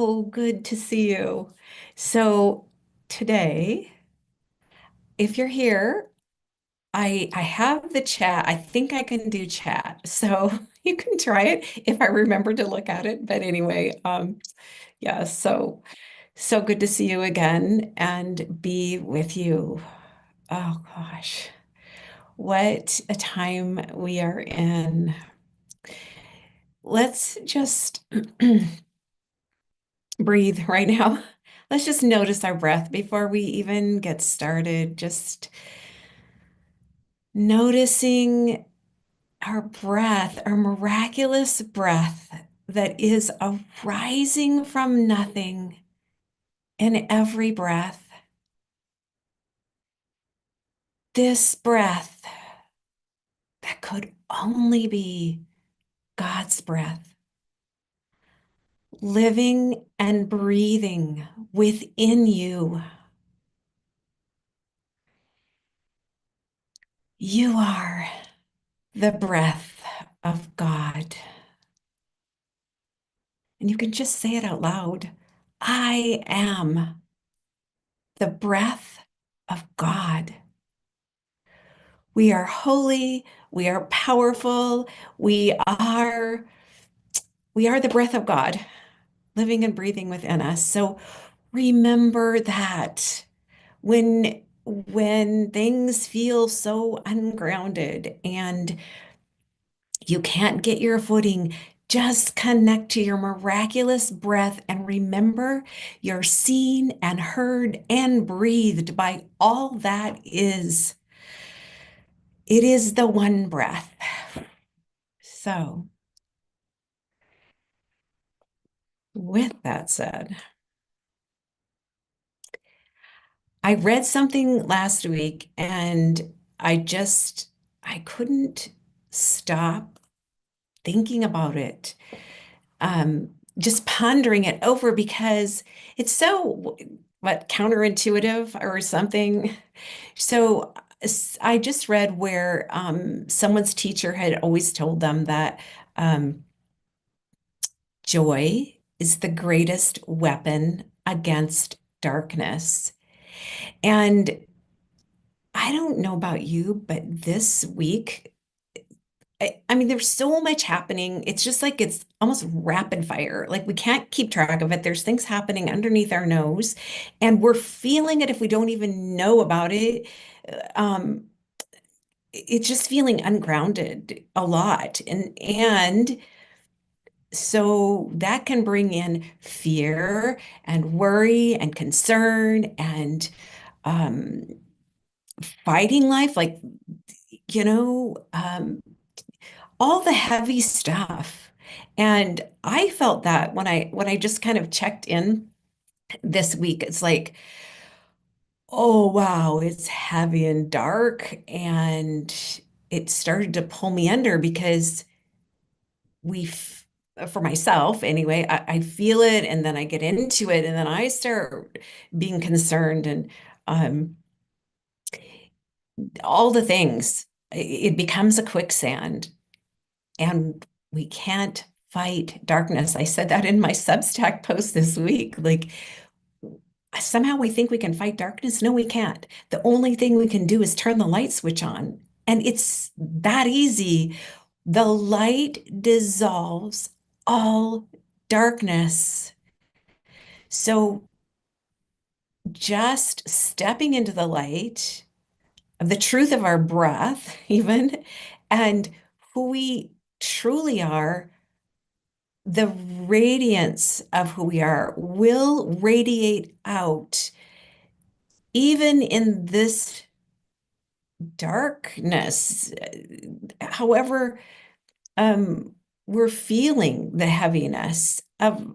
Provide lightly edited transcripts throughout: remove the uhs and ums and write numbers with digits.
so good to see you. So today, if you're here, I have the chat. I think I can do chat. So you can try it if I remember to look at it. But anyway, yeah, so good to see you again and be with you. Oh gosh, what a time we are in. Let's just breathe right now. Let's just notice our breath before we even get started. Just noticing our breath, our miraculous breath that is arising from nothing in every breath. This breath that could only be God's breath, living and breathing within you. You are the breath of God. And you can just say it out loud. I am the breath of God. We are holy, we are powerful, we are we are the breath of God living and breathing within us. So remember that when things feel so ungrounded and you can't get your footing, just connect to your miraculous breath and remember you're seen and heard and breathed by all that is. It is the one breath. So, with that said, I read something last week and I couldn't stop thinking about it. Just pondering it over because it's so what counterintuitive or something. So I just read where someone's teacher had always told them that joy is the greatest weapon against darkness. And I don't know about you, but this week I mean, there's so much happening. It's just like it's almost rapid fire. Like we can't keep track of it. There's things happening underneath our nose, and we're feeling it if we don't even know about it. Um, it's just feeling ungrounded a lot. And so that can bring in fear and worry and concern and um, fighting life, like, you know, all the heavy stuff. And I felt that when I just kind of checked in this week, it's like, oh wow, it's heavy and dark. And it started to pull me under because we for myself anyway, I feel it and then I get into it and then I start being concerned and um all the things. It becomes a quicksand. And we can't fight darkness. I said that in my Substack post this week. Like, somehow we think we can fight darkness. No, we can't. The only thing we can do is turn the light switch on. And it's that easy. The light dissolves all darkness. So just stepping into the light of the truth of our breath, even, and who we truly are, the radiance of who we are will radiate out even in this darkness. However, um, we're feeling the heaviness of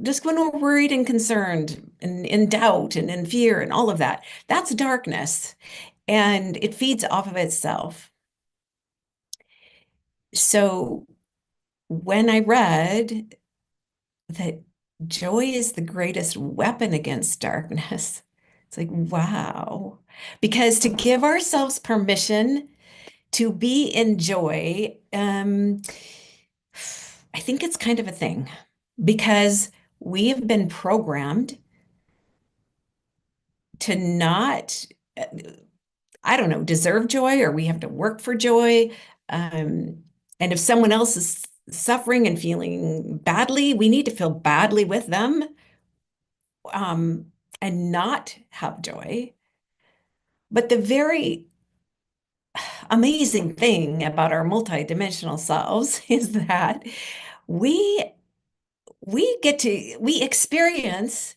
just when we're worried and concerned and in doubt and in fear and all of that. That's darkness and it feeds off of itself. So when I read that joy is the greatest weapon against darkness. It's like, wow. Because to give ourselves permission to be in joy, I think it's kind of a thing because we have been programmed to not, uh, I don't know, deserve joy, or we have to work for joy. Um, and if someone else is suffering and feeling badly, we need to feel badly with them, um, and not have joy. But the very amazing thing about our multidimensional selves is that we we experience,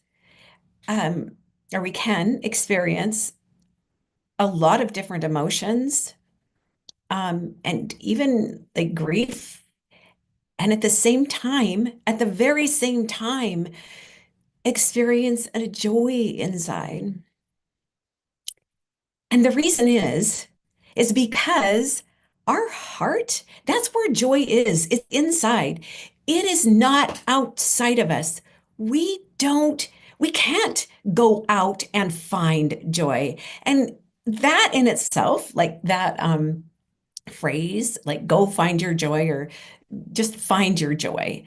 um, or we can experience a lot of different emotions, and even like grief. And at the same time, at the very same time, experience a joy inside. And the reason is because our heart, that's where joy is. It's inside. It is not outside of us. We can't go out and find joy. And that in itself, like that phrase, like go find your joy, or just find your joy,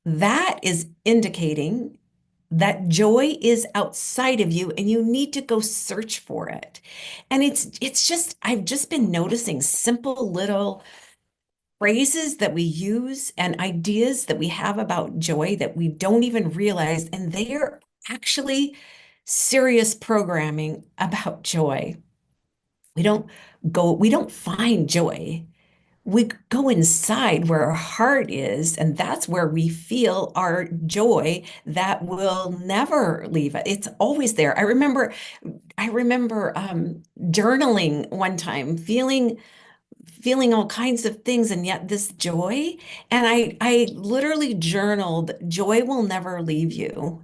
that is indicating that joy is outside of you and you need to go search for it. And it's just, I've just been noticing simple little phrases that we use and ideas that we have about joy that we don't even realize, and they're actually serious programming about joy. We don't find joy. We go inside where our heart is, and that's where we feel our joy that will never leave it. It's always there. I remember journaling one time, feeling all kinds of things, and yet this joy. And I literally journaled, joy will never leave you.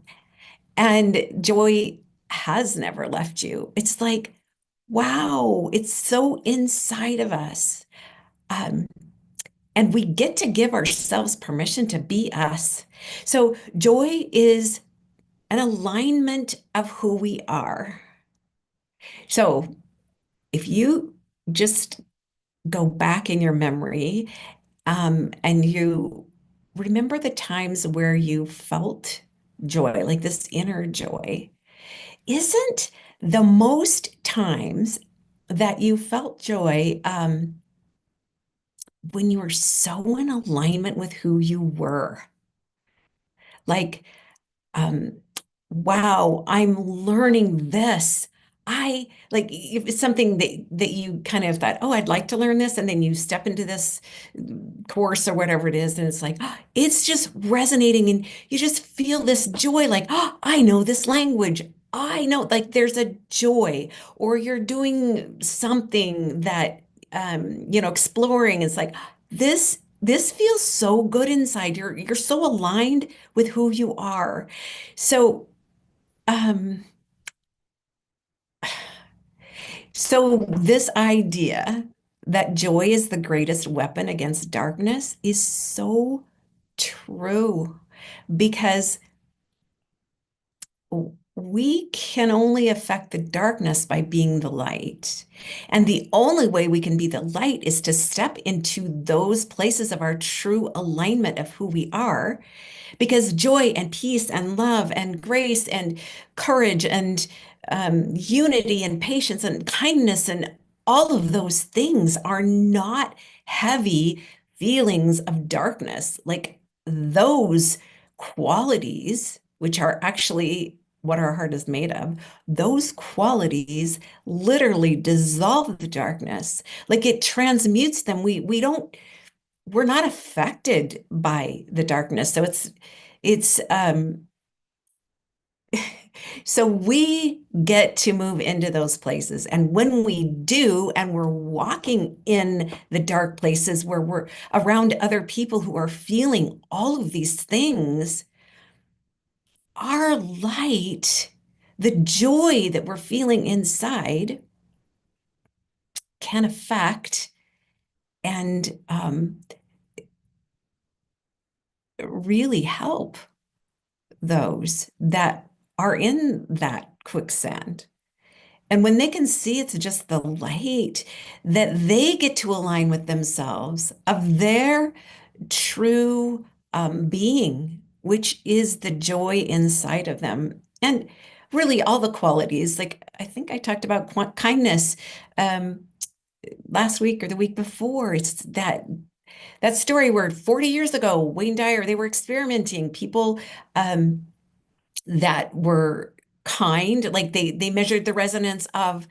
And joy has never left you. It's like, wow, it's so inside of us. Um, and we get to give ourselves permission to be us. So joy is an alignment of who we are. So if you just go back in your memory, and you remember the times where you felt joy, like this inner joy, isn't the most times that you felt joy, when you were so in alignment with who you were? Like, um, wow, I'm learning this. I like, if it's something that you kind of thought, oh, I'd like to learn this, and then you step into this course or whatever it is, and it's like, oh, it's just resonating, and you just feel this joy, like, oh, I know this language. I know, like there's a joy, or you're doing something that, exploring. It's like this feels so good inside. You're so aligned with who you are. So, um, so this idea that joy is the greatest weapon against darkness is so true, because we can only affect the darkness by being the light. And the only way we can be the light is to step into those places of our true alignment of who we are, because joy and peace and love and grace and courage and, unity and patience and kindness and all of those things are not heavy feelings of darkness. Like those qualities, which are actually what our heart is made of, those qualities literally dissolve the darkness. Like it transmutes them. We're not affected by the darkness. So it's so we get to move into those places. And when we do, and we're walking in the dark places where we're around other people who are feeling all of these things, our light, the joy that we're feeling inside, can affect and, really help those that are in that quicksand. And when they can see it's just the light, that they get to align with themselves of their true, being, which is the joy inside of them. And really, all the qualities, like I think I talked about kindness um, last week or the week before. It's that story where 40 years ago, Wayne Dyer, they were experimenting people um, that were kind, like they measured the resonance of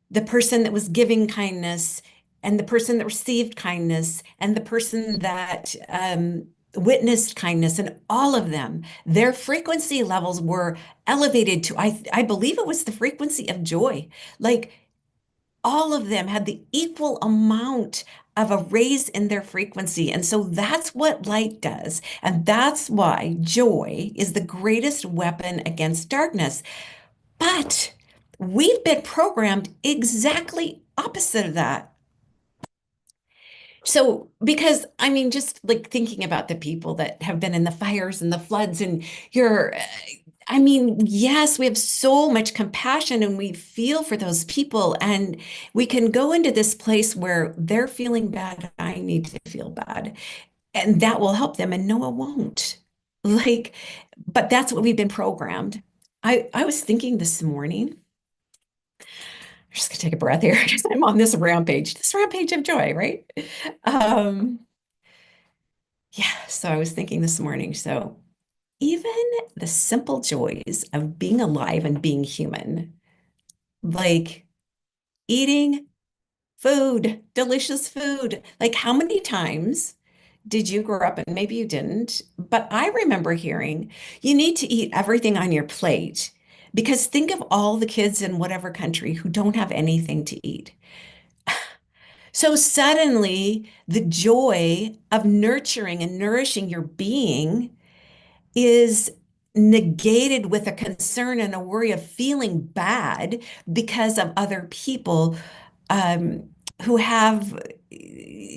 the person that was giving kindness and the person that received kindness and the person that witnessed kindness, and all of them, their frequency levels were elevated to, I believe it was the frequency of joy. Like all of them had the equal amount of a raise in their frequency. And so that's what light does. And that's why joy is the greatest weapon against darkness. But we've been programmed exactly opposite of that. So, because I mean, just like thinking about the people that have been in the fires and the floods, and you're, I mean, yes, we have so much compassion and we feel for those people. And we can go into this place where they're feeling bad. I need to feel bad. And that will help them. And no, it won't. Like, but that's what we've been programmed. I was thinking this morning. I'm just gonna take a breath here because I'm on this rampage of joy, right? Um, yeah, so I was thinking this morning, so even the simple joys of being alive and being human, like eating food, delicious food. Like how many times did you grow up, and maybe you didn't, but I remember hearing you need to eat everything on your plate because think of all the kids in whatever country who don't have anything to eat. So suddenly, the joy of nurturing and nourishing your being is negated with a concern and a worry of feeling bad because of other people um, who have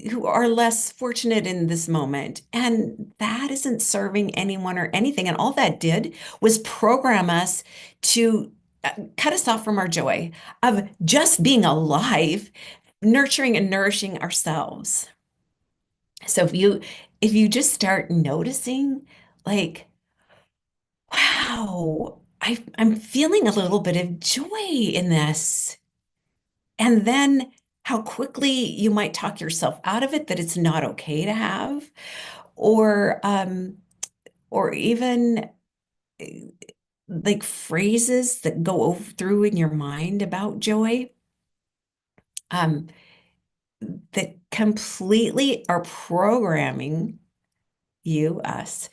who are less fortunate in this moment. And that isn't serving anyone or anything. And all that did was program us to cut us off from our joy of just being alive, nurturing and nourishing ourselves. So if you just start noticing, like, wow, I'm feeling a little bit of joy in this. And then how quickly you might talk yourself out of it that it's not okay to have, or or even like phrases that go over through in your mind about joy, um, that completely are programming us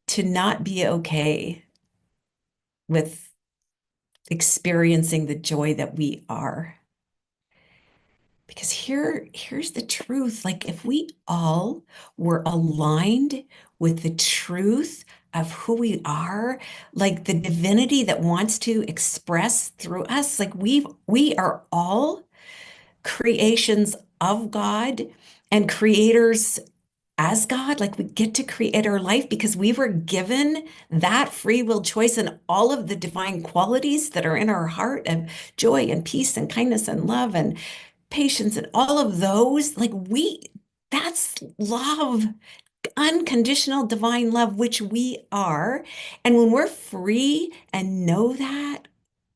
to not be okay with experiencing the joy that we are. Because here's the truth. Like if we all were aligned with the truth of who we are, like the divinity that wants to express through us, like we are all creations of God and creators as God, like we get to create our life because we were given that free will choice and all of the divine qualities that are in our heart of joy and peace and kindness and love and patience and all of those. Like that's love, unconditional divine love, which we are. And when we're free and know that,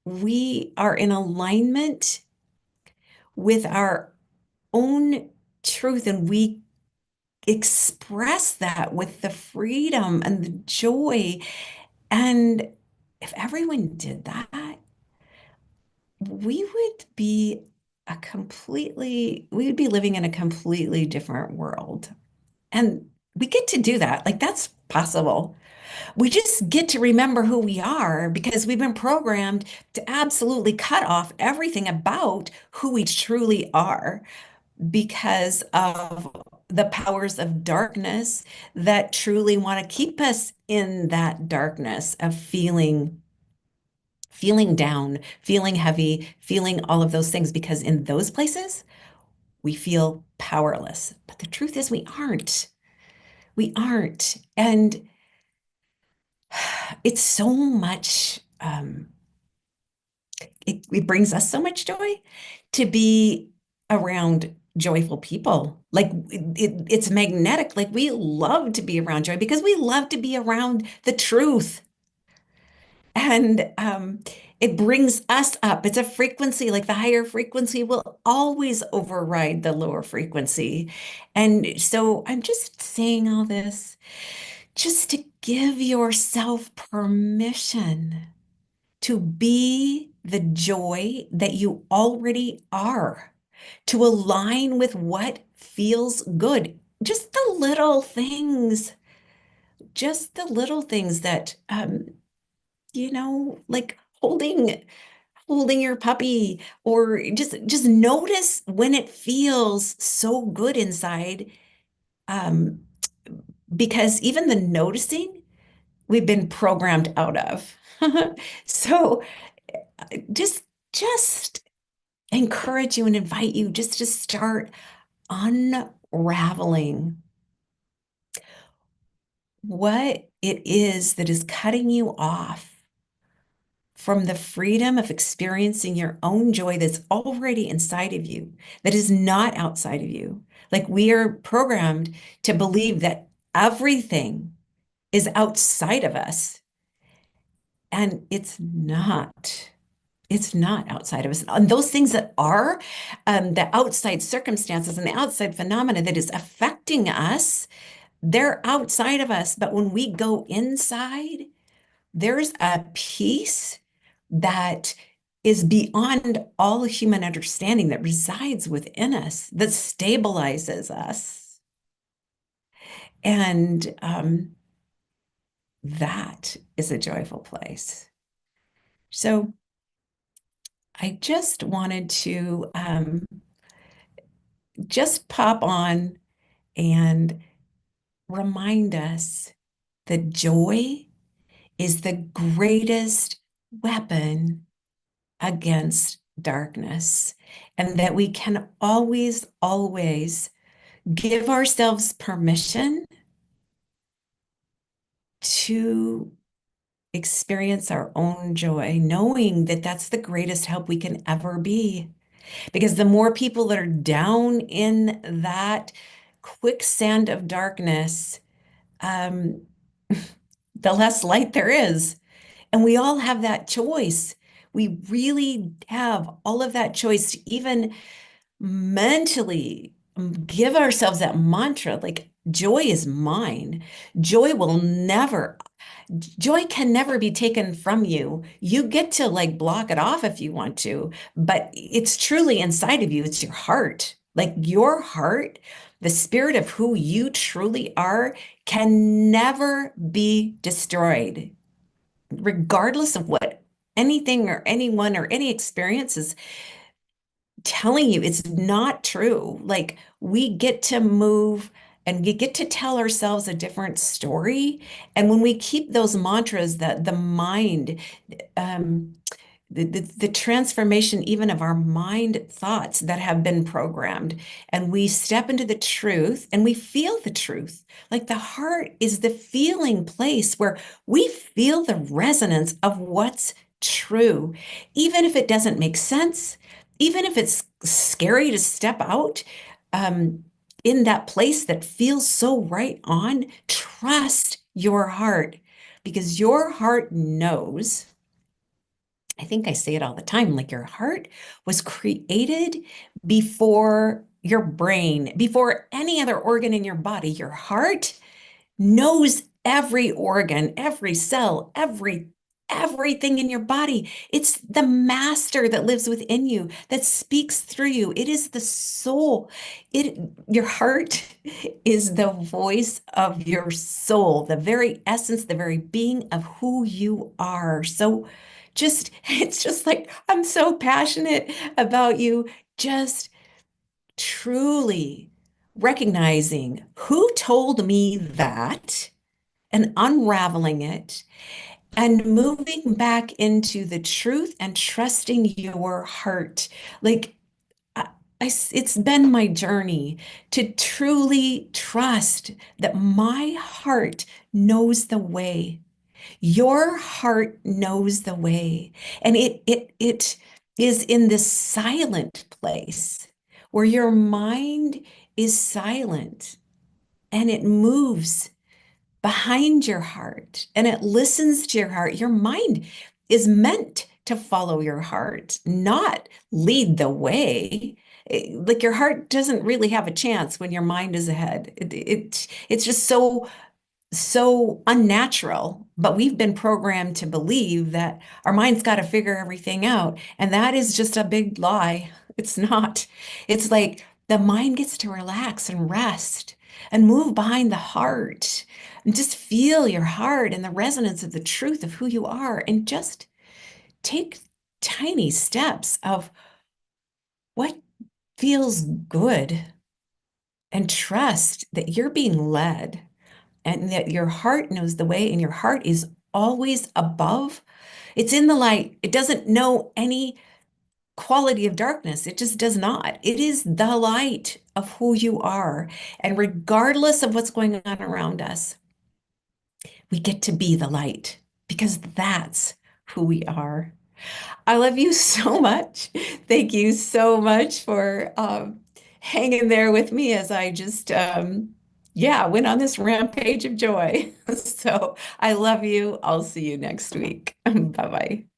we are in alignment with our own truth and we express that with the freedom and the joy. And if everyone did that, we would be living in a completely different world. And we get to do that. Like that's possible. We just get to remember who we are because we've been programmed to absolutely cut off everything about who we truly are because of the powers of darkness that truly want to keep us in that darkness of feeling down, feeling heavy, feeling all of those things, because in those places we feel powerless. But the truth is, we aren't. We aren't. And it's so much, it brings us so much joy to be around joyful people. Like it's magnetic. Like we love to be around joy because we love to be around the truth. And it brings us up. It's a frequency, like the higher frequency will always override the lower frequency. And so I'm just saying all this just to give yourself permission to be the joy that you already are, to align with what feels good. Just the little things that, like holding your puppy, or just notice when it feels so good inside. Um, because even the noticing, we've been programmed out of. So just just encourage you and invite you just to start unraveling what it is that is cutting you off from the freedom of experiencing your own joy that's already inside of you, that is not outside of you. Like we are programmed to believe that everything is outside of us, and it's not. It's not outside of us. And those things that are the outside circumstances and the outside phenomena that is affecting us, they're outside of us. But when we go inside, there's a peace that is beyond all human understanding that resides within us, that stabilizes us. And that is a joyful place. So I just wanted to just pop on and remind us that joy is the greatest weapon against darkness, and that we can always, always give ourselves permission to experience our own joy, knowing that that's the greatest help we can ever be. Because the more people that are down in that quicksand of darkness, um, the less light there is. And we all have that choice. We really have all of that choice to even mentally give ourselves that mantra like, joy is mine. Joy will never, Joy can never be taken from you. You get to like block it off if you want to, but it's truly inside of you. It's your heart. Like your heart, the spirit of who you truly are can never be destroyed, regardless of what anything or anyone or any experience is telling you. It's not true. Like we get to move and we get to tell ourselves a different story. And when we keep those mantras, that the mind, um, the transformation even of our mind thoughts that have been programmed, and we step into the truth and we feel the truth. Like the heart is the feeling place where we feel the resonance of what's true, even if it doesn't make sense, even if it's scary to step out um, in that place that feels so right on. Trust your heart, because your heart knows. I think I say it all the time, like your heart was created before your brain, before any other organ in your body. Your heart knows every organ, every cell, everything in your body. It's the master that lives within you, that speaks through you. It is the soul. Your heart is the voice of your soul, the very essence, the very being of who you are. So it's just like I'm so passionate about you just truly recognizing who told me that and unraveling it and moving back into the truth and trusting your heart. Like, it's been my journey to truly trust that my heart knows the way. Your heart knows the way. And it is in this silent place where your mind is silent and it moves behind your heart and it listens to your heart. Your mind is meant to follow your heart, not lead the way. Like your heart doesn't really have a chance when your mind is ahead. It's just so unnatural, but we've been programmed to believe that our mind's got to figure everything out. And that is just a big lie. It's not. It's like the mind gets to relax and rest and move behind the heart and just feel your heart and the resonance of the truth of who you are and just take tiny steps of what feels good and trust that you're being led and that your heart knows the way and your heart is always above. It's in the light. It doesn't know any quality of darkness. It just does not. It is the light of who you are. And regardless of what's going on around us, we get to be the light because that's who we are. I love you so much. Thank you so much for hanging there with me as I just, yeah, went on this rampage of joy. So I love you. I'll see you next week. Bye bye.